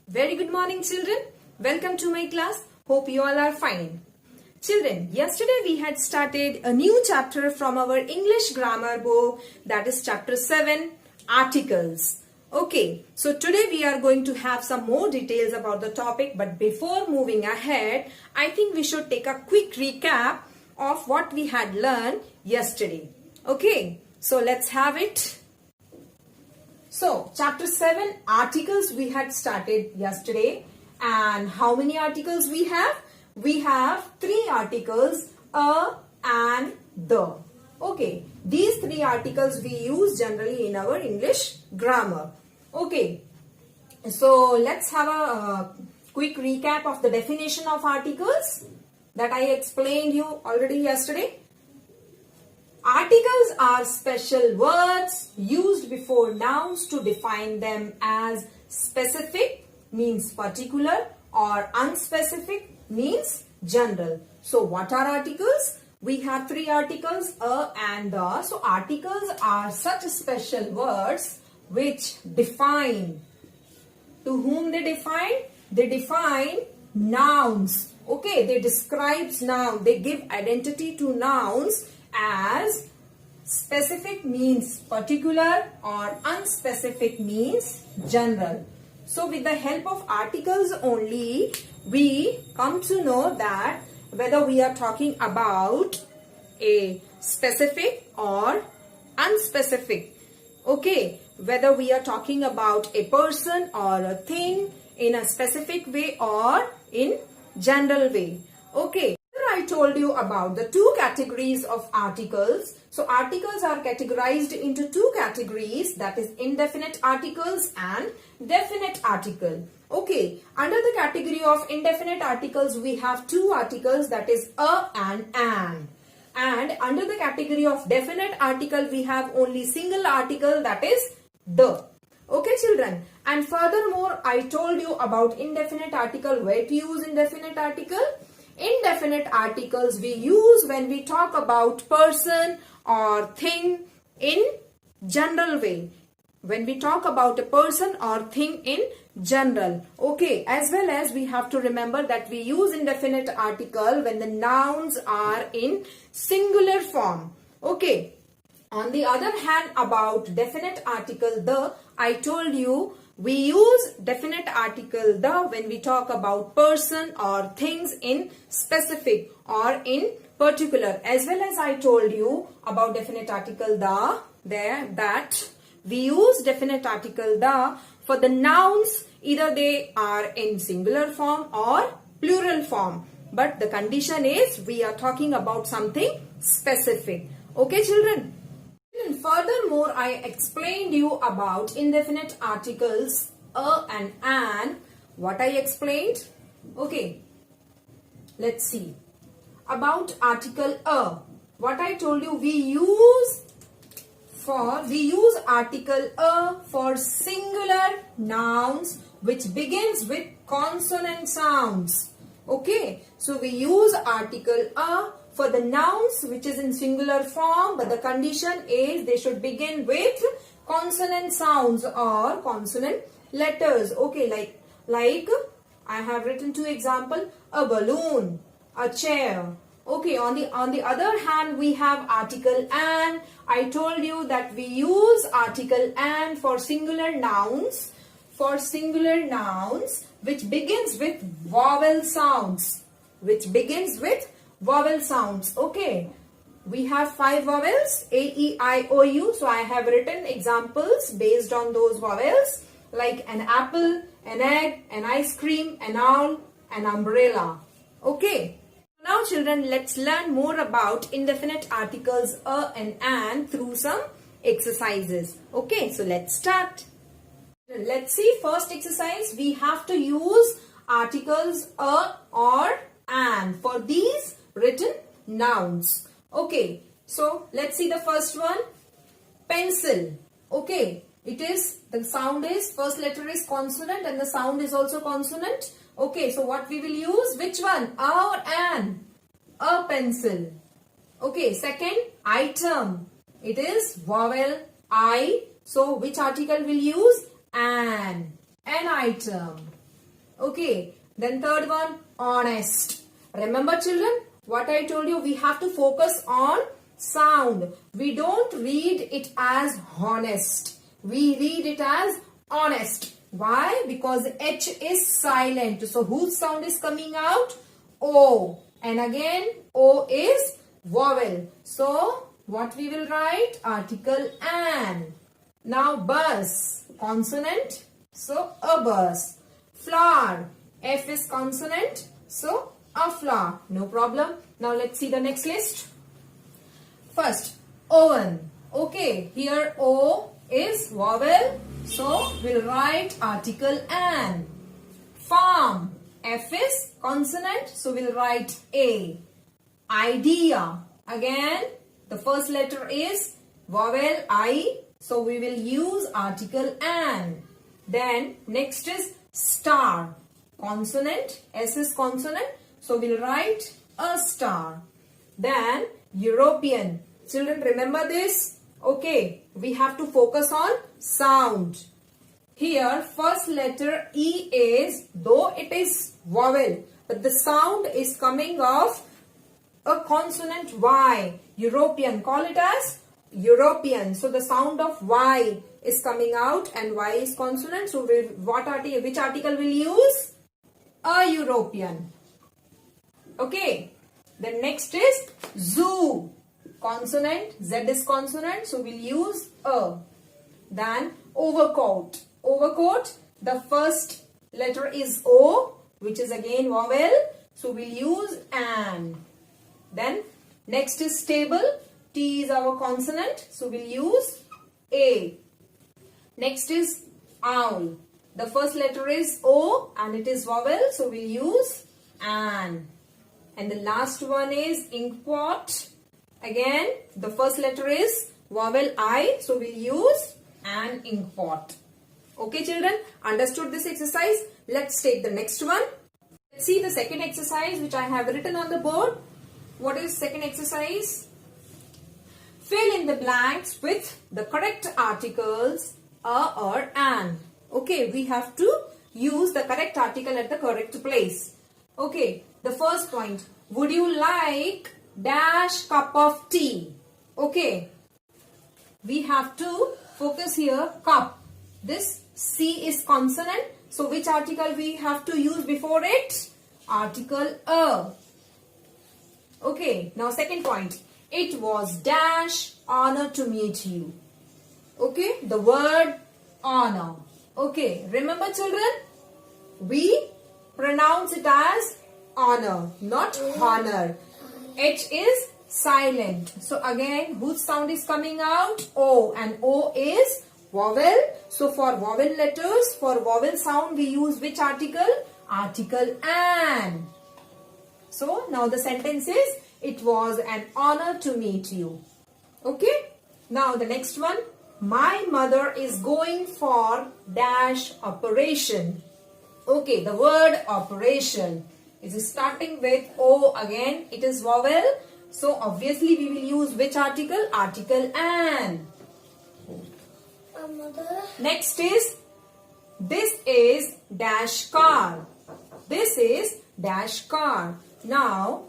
Very good morning, children. Welcome to my class. Hope you all are fine. Children, yesterday we had started a new chapter from our English grammar book, that is chapter 7, articles. Okay, so today we are going to have some more details about the topic, but before moving ahead, I think we should take a quick recap of what we had learned yesterday. Okay, so let's have it. So, chapter 7, articles we had started yesterday. And how many articles we have? We have 3 articles, a and the. Okay, these 3 articles we use generally in our English grammar. Okay, so let's have a quick recap of the definition of articles that I explained you already yesterday. Articles are special words used before nouns to define them as specific means particular or unspecific means general. So what are articles? We have 3 articles, a and the. So articles are such special words which define. To whom they define? They define nouns. Okay, they describe nouns. They give identity to nouns as specific means particular or unspecific means general. So with the help of articles only, we come to know that whether we are talking about a specific or unspecific. Okay, whether we are talking about a person or a thing in a specific way or in general way. Okay. I told you about the 2 categories of articles. So articles are categorized into 2 categories, that is indefinite articles and definite article. Okay, under the category of indefinite articles we have 2 articles, that is a and an. And under the category of definite article we have only single article, that is the. Okay children, and furthermore I told you about indefinite article, where to use indefinite article. Indefinite articles we use when we talk about person or thing in general way. When we talk about a person or thing in general. Okay, as well as we have to remember that we use indefinite article when the nouns are in singular form. Okay. On the other hand, about definite article the, I told you we use definite article the when we talk about person or things in specific or in particular. As well as I told you about definite article the, that we use definite article the for the nouns, either they are in singular form or plural form. But the condition is we are talking about something specific. Okay children? And furthermore, I explained you about indefinite articles a and an. What I explained? Okay, let's see. About article a, what I told you, we use article a for singular nouns which begins with consonant sounds. Okay, so we use article a for the nouns which is in singular form, but the condition is they should begin with consonant sounds or consonant letters. Okay, like I have written 2 examples, a balloon, a chair. Okay, on the other hand we have article an. I told you that we use article an for singular nouns which begins with vowel sounds. Okay, we have 5 vowels, A, E, I, O, U. So I have written examples based on those vowels, like an apple, an egg, an ice cream, an owl, an umbrella. Okay. Now children, let's learn more about indefinite articles a and an through some exercises. Okay, so let's start. Let's see, first exercise, we have to use articles a or an for these written nouns. Okay, so let's see the first one, pencil. Okay, it is, the sound is, first letter is consonant and the sound is also consonant. Okay, so what we will use, which one, a or an? A pencil. Okay, second, item. It is vowel I. So which article will use? An item. Okay. Then third one, honest. Remember children, what I told you, we have to focus on sound. We don't read it as honest. We read it as honest. Why? Because H is silent. So whose sound is coming out? O. And again, O is vowel. So what we will write? Article an. Now bus, consonant. So a bus. Flower, F is consonant. So a flower. No problem. Now let's see the next list. First, oven. Okay, here O is vowel. So we'll write article an. Farm, F is consonant. So we'll write A. Idea. Again, the first letter is vowel I. So we will use article an. Then next is star. Consonant, S is consonant. So we'll write a star. Then European. Children, remember this? Okay, we have to focus on sound. Here, first letter E is, though it is vowel, but the sound is coming off a consonant Y. European, call it as European. So the sound of Y is coming out and Y is consonant. So which article will use? A European. Okay. Then next is zoo. Consonant, Z is consonant. So we'll use A. Then overcoat. Overcoat, the first letter is O, which is again vowel. So we'll use an. Then next is table. T is our consonant. So we'll use A. Next is owl. The first letter is O and it is vowel. So we'll use an. And the last one is inkpot. Again, the first letter is vowel I. So we'll use an inkpot. Okay children, understood this exercise? Let's take the next one. Let's see the second exercise which I have written on the board. What is second exercise? Fill in the blanks with the correct articles a or an. Okay, we have to use the correct article at the correct place. Okay, the first point. Would you like dash cup of tea? Okay, we have to focus here cup. This C is consonant. So which article we have to use before it? Article a. Okay, now second point. It was dash honor to meet you. Okay, the word honor. Okay, remember children? We pronounce it as honor, not honor. H is silent. So again, whose sound is coming out? O, and O is vowel. So for vowel letters, for vowel sound, we use which article? Article an. So now the sentence is, it was an honor to meet you. Okay. Now the next one. My mother is going for dash operation. Okay, the word operation is starting with O again. It is vowel. So obviously we will use which article? Article an. Next is, this is dash car. This is dash car. Now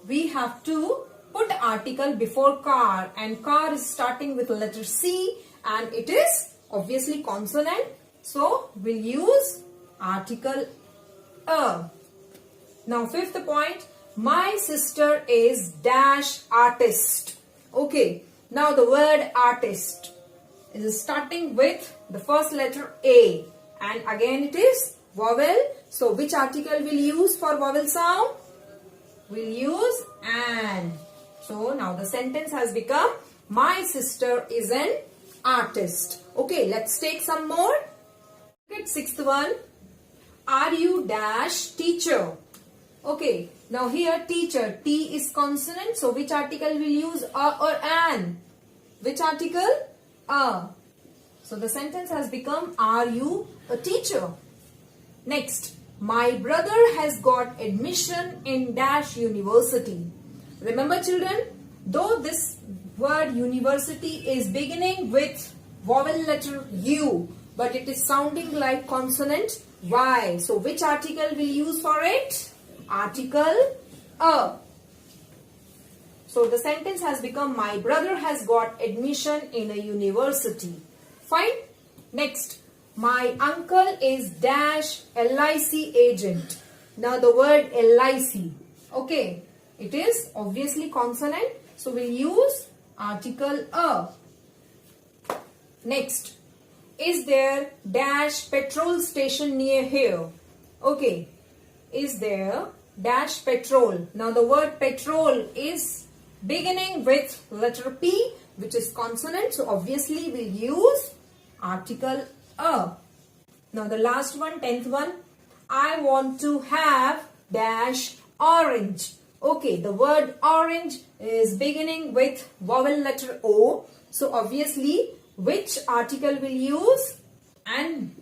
we have to put article before car, and car is starting with letter C and it is obviously consonant. So we'll use article a. Now fifth point. My sister is dash artist. Okay. Now the word artist is starting with the first letter A, and again it is vowel. So which article we'll use for vowel sound? We'll use an. So now the sentence has become, my sister is an artist. Okay, let's take some more. Look at sixth one. Are you dash teacher? Okay, now here teacher, T is consonant. So which article will use a or an? Which article? A. So the sentence has become, are you a teacher? Next, my brother has got admission in dash university. Remember children, though this word university is beginning with vowel letter U, but it is sounding like consonant Y. So which article we'll use for it? Article a. So the sentence has become, my brother has got admission in a university. Fine. Next, my uncle is dash LIC agent. Now the word LIC, okay, it is obviously consonant, so we'll use article a. Next, is there dash petrol station near here? Okay, is there dash petrol? Now the word petrol is beginning with letter P, which is consonant, so obviously we'll use article a. Now the last one, 10th one, I want to have dash orange. Okay, the word orange is beginning with vowel letter O, so obviously which article will use? An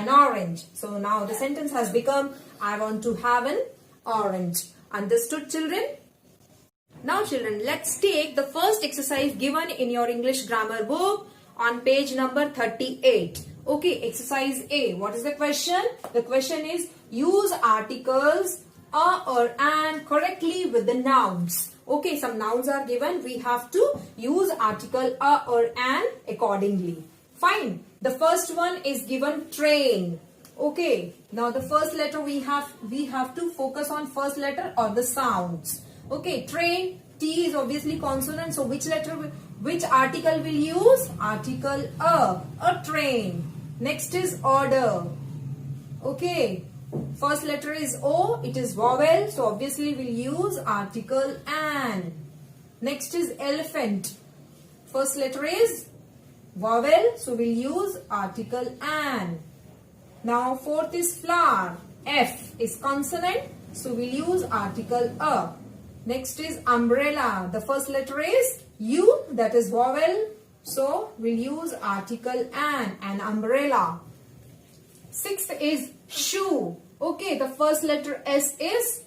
orange. So now the sentence has become, I want to have an orange. Understood, children? Now children, let's take the first exercise given in your English grammar book on page number 38. Okay, exercise A. What is the question? The question is, use articles a or an correctly with the nouns. Okay, some nouns are given. We have to use article a or an accordingly. Fine. The first one is given train. Okay. Now the first letter we have to focus on first letter or the sounds. Okay, train, T is obviously consonant, so which article will use? Article a train. Next is order. Okay, first letter is O, it is vowel, so obviously we'll use article an. Next is elephant. First letter is vowel, so we'll use article an. Now fourth is flower. F is consonant, so we'll use article a. Next is umbrella. The first letter is U, that is vowel, so we'll use article an umbrella. Sixth is shoe. Okay, the first letter S is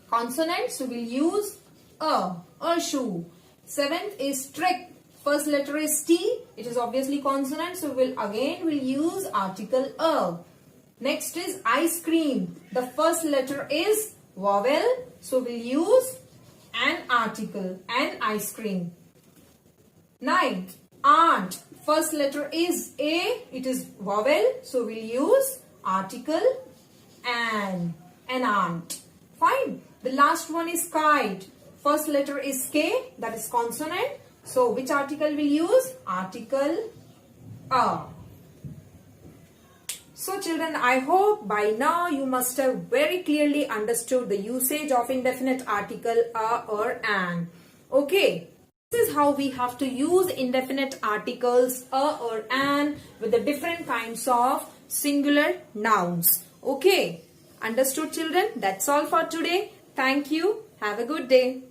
consonant, so we'll use a shoe. Seventh is trick. First letter is T, it is obviously consonant, so we'll use article a. Next is ice cream. The first letter is vowel, so we'll use an article, an ice cream. Ninth, aunt. First letter is A, it is vowel, so we'll use article an aunt. Fine. The last one is kite. First letter is K, that is consonant, so which article we'll use? Article a. So children, I hope by now you must have very clearly understood the usage of indefinite article a or an. Okay. This is how we have to use indefinite articles a or an with the different kinds of singular nouns. Okay. Understood, children? That's all for today. Thank you. Have a good day.